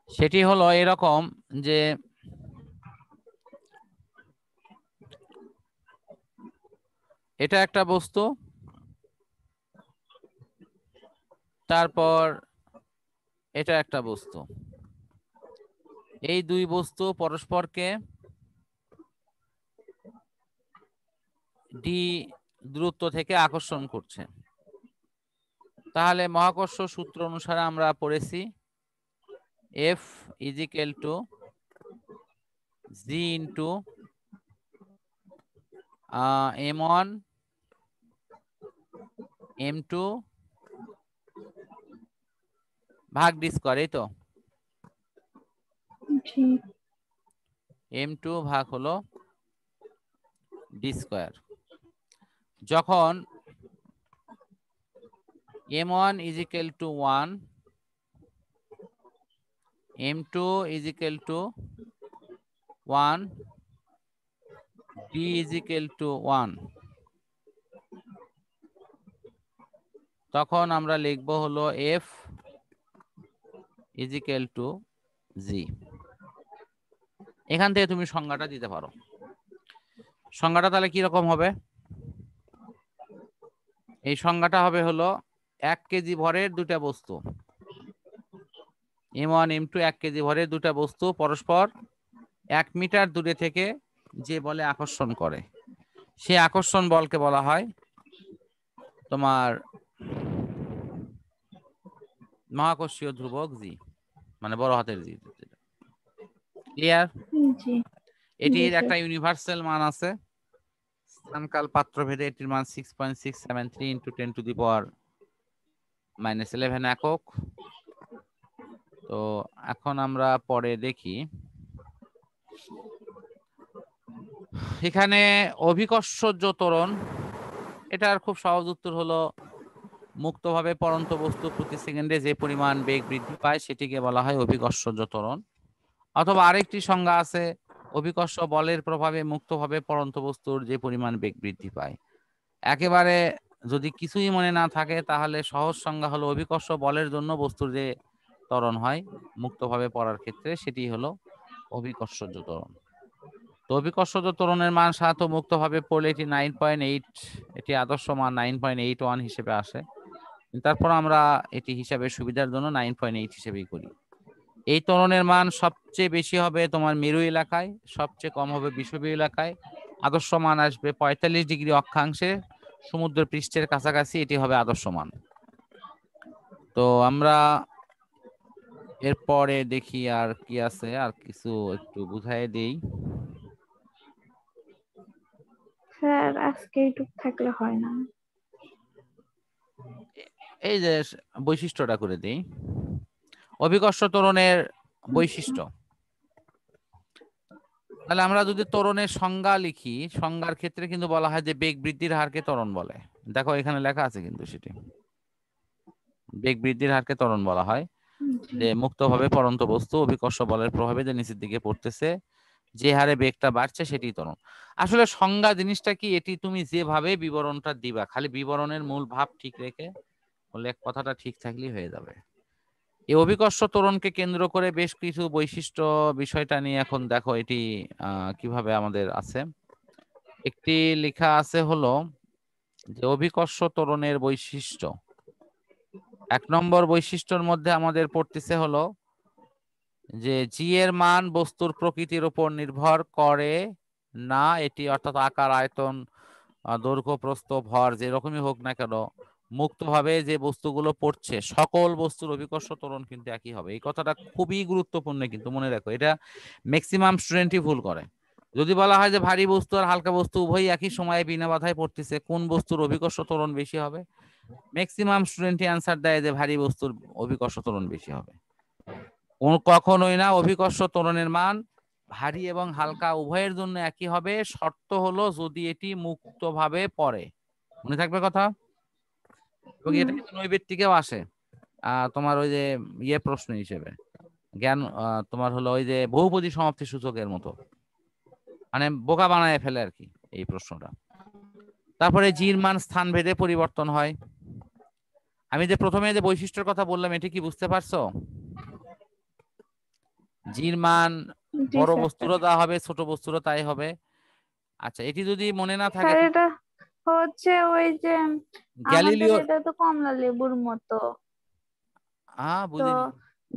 সেটি হলো এরকম যে এটা একটা বস্তু, তারপর এটা একটা বস্তু। এই দুই বস্তু পরস্পরকে ডি দূরত্ব থেকে আকর্ষণ করছে। তাহলে মহাকর্ষ সূত্র অনুসারে আমরা পড়েছি F ইজিক্যাল টু জি ইন্টু m1 m2 ভাগ ডি স্কয়ার, এই তো m2 ভাগ হলো ডি স্কয়ার। যখন m1 is equal to 1, m2 is equal to 1, d is equal to 1, তখন আমরা লিখব হলো f ইজিক্যাল টু জি। এখান থেকে তুমি সংজ্ঞাটা দিতে পারো। সংজ্ঞাটা তাহলে কি রকম হবে? এই সংজ্ঞাটা হবে হলো 1 কেজি ভরের দুটা বস্তু, m1 m2 1 কেজি ভরের দুটা বস্তু পরস্পর 1 মিটার দূরে থেকে যে বলে আকর্ষণ করে, সে আকর্ষণ বলকে বলা হয় তোমার মহাকর্ষীয় ধ্রুবক জি, মানে বড় হাতের জি। ক্লিয়ার? এটির একটা ইউনিভার্সাল মান আছে, স্থানকাল পাত্র ভেদে এটির মান 6.673 × 10⁻11 একক। তো এখন আমরা পরে দেখি এখানে অভিকর্ষজ ত্বরণ, এটার খুব সহজ উত্তর হলো মুক্তভাবে পড়ন্ত বস্তু প্রতি সেকেন্ডে যে পরিমাণ বেগ বৃদ্ধি পায় সেটিকে বলা হয় অভিকর্ষজ ত্বরণ। অথবা আরেকটি সংজ্ঞা আছে, অভিকর্ষ বলের প্রভাবে মুক্তভাবে পড়ন্ত বস্তুর যে পরিমাণ বেগ বৃদ্ধি পায়। একেবারে যদি কিছুই মনে না থাকে তাহলে সহজ সংজ্ঞা হলো অভিকর্ষ বলের জন্য বস্তুর যে ত্বরণ হয় মুক্তভাবে পড়ার ক্ষেত্রে সেটি হলো অভিকর্ষজ ত্বরণ। তো অভিকর্ষজ ত্বরণের মান সাধারণত মুক্তভাবে পড়লে এটি 9.8, এটি আদর্শ মান 9.81 হিসেবে আসে। তারপর আমরা এটি হিসাবে সুবিধার জন্য 9.8 হিসেবেই করি। এই ত্বরণের মান সবচেয়ে বেশি হবে তোমার মেরু এলাকায়, সবচেয়ে কম হবে বিষুবীয় এলাকায়। আদর্শ মান আসবে 45 ডিগ্রি অক্ষাংশে সমুদ্র পৃষ্ঠের কাছাকাছি, এটি হবে আদর্শ মান। তো আমরা এরপরে দেখি আর কি আছে, আর কিছু একটু বুঝাই দেই। স্যার আজকে এইটুক থাকলে হয় না? এই যে বৈশিষ্ট্যটা করে দেই, অভিকর্ষ ত্বরণের বৈশিষ্ট্য। তাহলে আমরা যদি ত্বরণের সংজ্ঞা লিখি, সংজ্ঞার ক্ষেত্রে কিন্তু বলা হয় যে বেগ বৃদ্ধির হারকে ত্বরণ বলে। দেখো এখানে লেখা আছে কিন্তু সেটি, বেগ বৃদ্ধির হারকে ত্বরণ বলা হয়। যে মুক্তভাবে পড়ন্ত বস্তু অভিকর্ষ বলের প্রভাবে যে নিচের দিকে পড়তেছে, যে হারে বেগটা বাড়ছে সেটি ত্বরণ। আসলে সংজ্ঞা জিনিসটা কি, এটি তুমি যেভাবে বিবরণটা দিবা, খালি বিবরণের মূল ভাব ঠিক রেখে বলে কথাটা ঠিক থাকলেই হয়ে যাবে। এই অভিকর্ষ ত্বরণকে কেন্দ্র করে বেশ কিছু বৈশিষ্ট্য বিষয়টা নিয়ে এখন দেখো এটি কিভাবে আমাদের আছে। একটি লেখা আছে হলো যে অভিকর্ষ ত্বরণের বৈশিষ্ট্য। 1 নম্বর বৈশিষ্ট্যের মধ্যে আমাদের পড়তেছে হলো যে জি এর মান বস্তুর প্রকৃতির উপর নির্ভর করে না, এটি অর্থাৎ আকার আয়তন দৈর্ঘ্য প্রস্থ ভর যেরকমই হোক না কেন মুক্তভাবে যে বস্তুগুলো পড়ছে সকল বস্তুর অভিকর্ষ ত্বরণ কিন্তু একই হবে। এই কথাটা খুবই গুরুত্বপূর্ণ, কিন্তু মনে রাখো এটা ম্যাক্সিমাম স্টুডেন্টই ভুল করে। যদি বলা হয় যে ভারী বস্তু আর হালকা বস্তু উভয়ই একই সময়ে বিনা বাধায় পড়তেছে, কোন বস্তুর অভিকর্ষ ত্বরণ বেশি হবে, ম্যাক্সিমাম স্টুডেন্টই অ্যান্সার দেয় যে ভারী বস্তুর অভিকর্ষ ত্বরণ বেশি হবে। কখনোই না, অভিকর্ষ ত্বরণের মান ভারী এবং হালকা উভয়ের জন্য একই হবে, শর্ত হলো যদি এটি মুক্তভাবে পড়ে। মনে থাকবে কথা। এবং এটা কিন্তু নৈবেত্তিকেও আসে, তোমার ওই যে ইয়ে প্রশ্ন হিসেবে জ্ঞান, তোমার হলো ওই যে বহুপদী সমাপ্তি সূচকের মতো, মানে বোকা বানায় ফেলে আর কি এই প্রশ্নটা। তারপরে জির মান স্থান ভেদে পরিবর্তন হয়। আমি যে প্রথমে যে বৈশিষ্ট্যের কথা বললাম এটি কি বুঝতে পারছো? জির মান জি বড় স্যার। বস্তুরও তা হবে, ছোট বস্তুরও তাই হবে। আচ্ছা, এটি যদি মনে না থাকে, স্যার এটা হচ্ছে ওই যে আমাদের গ্যালিলিও, এটা তো কমলা লেবুর মতো। তো বুঝিনি।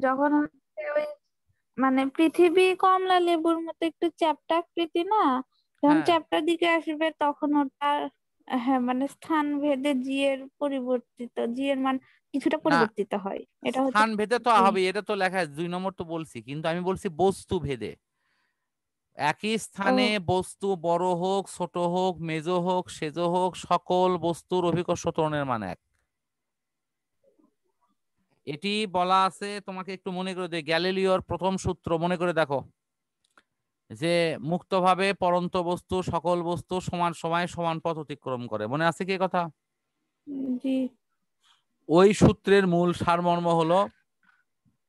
যখন হচ্ছে ওই মানে পৃথিবী কমলা লেবুর মতো একটু চ্যাপ্টা আকৃতি না, যখন হ্যাঁ, চ্যাপ্টার দিকে আসবে তখন ওটা হ্যাঁ মানে স্থান ভেদে জি এর পরিবর্তিত, জি এর মান কিছুটা না, পরিবর্তিত হয়, এটা হচ্ছে স্থান ভেদে তো জি। হবে, এটা তো লেখা আছে 2 নম্বর তো বলছি, কিন্তু আমি বলছি বস্তু ভেদে। একই ও স্থানে বস্তু বড় হোক, ছোট হোক, মেজো হোক, সেজো হোক, সকল বস্তুর অভিকর্ষ ত্বরণের মান এক। এটি বলা আছে, তোমাকে একটু মনে করে দিই, গ্যালিলিওর প্রথম সূত্র মনে করে দেখো, যে মুক্তভাবে পরন্ত বস্তু সকল বস্তু সমান সময়ে সমান পথ অতিক্রম করে। মনে আছে কি এ কথা? জি ওই সূত্রের মূল সারমর্ম হলো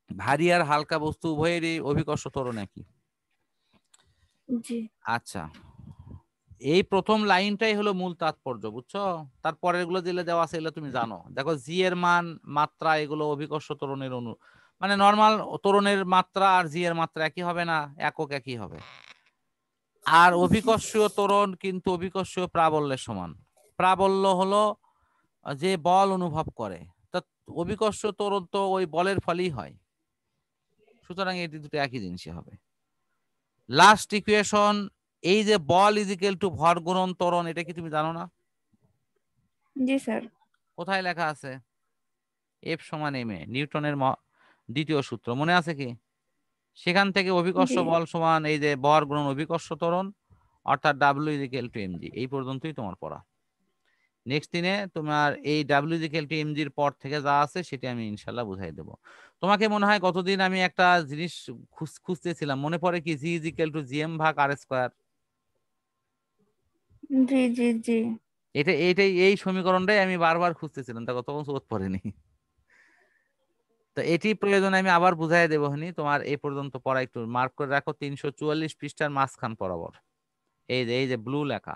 ভারী আর হালকা বস্তু উভয়েরই অভিকর্ষ ত্বরণ একই। জি আচ্ছা, এই প্রথম লাইনটাই হলো মূল তাৎপর্য, বুঝছো? তারপরের গুলো যেগুলো দেওয়া আছে এগুলো তুমি জানো। দেখো, জি এর মান, মাত্রা, এগুলো অভিকর্ষ ত্বরণের মানে নর্মাল ত্বরণের মাত্রা আর জি এর মাত্রা একই হবে না, একক একই হবে। আর অভিকর্ষীয় ত্বরণ কিন্তু অভিকর্ষীয় প্রাবল্যের সমান। প্রাবল্য হলো যে বল অনুভব করে, তা অভিকর্ষীয় ত্বরণ তো ওই বলের ফলেই হয়। সুতরাং এটি দুটো একই জিনিসই হবে। লাস্ট ইকুয়েশন, এই যে বল ইজিক্যাল টু ভর গুণন ত্বরণ, এটা কি তুমি জানো না? জি স্যার। কোথায় লেখা আছে? এফ সমান এম এ, নিউটনের দ্বিতীয় সূত্র, মনে আছে কি? সেখান থেকে অভিকর্ষ জি বল সমান এই যে ভর গুণন অভিকর্ষ ত্বরণ, অর্থাৎ W is equal to M G. এই পর্যন্তই তোমার পড়া। নেক্সট দিনে তোমার এই ডাব্লিউ ইজিক্যাল টু এম জির পর থেকে যা আছে সেটি আমি ইনশাল্লাহ বুঝাই দেবো তোমাকে। মনে হয় গতদিন আমি একটা জিনিস খুঁজতেছিলাম, মনে পড়ে কি? জি ইজিক্যাল টু জি এম ভাগ আর স্কোয়ার। জি জি জি এই সমীকরণটাই আমি বারবার খুঁজতেছিলাম, তা তখন চোখ পড়েনি। তো এটি প্রয়োজনে আমি আবার বুঝাই দেবো হনি। তোমার এই পর্যন্ত পড়া একটু মার্ক করে রাখো, 344 পৃষ্ঠার মাঝখান বরাবর এই যে ব্লু লেখা,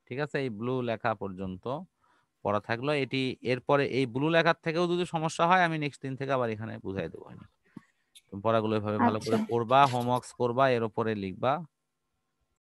ঠিক আছে? এই ব্লু লেখা পর্যন্ত পড়া থাকলো এটি। এরপরে এই ব্লু লেখার থেকেও যদি সমস্যা হয় আমি নেক্সট দিন থেকে আবার এখানে বুঝাই দেবো হনি। তুমি পড়াগুলো এভাবে ভালো আচ্ছা করে পড়বা, হোমওয়ার্কস করবা, এর উপরে লিখবা।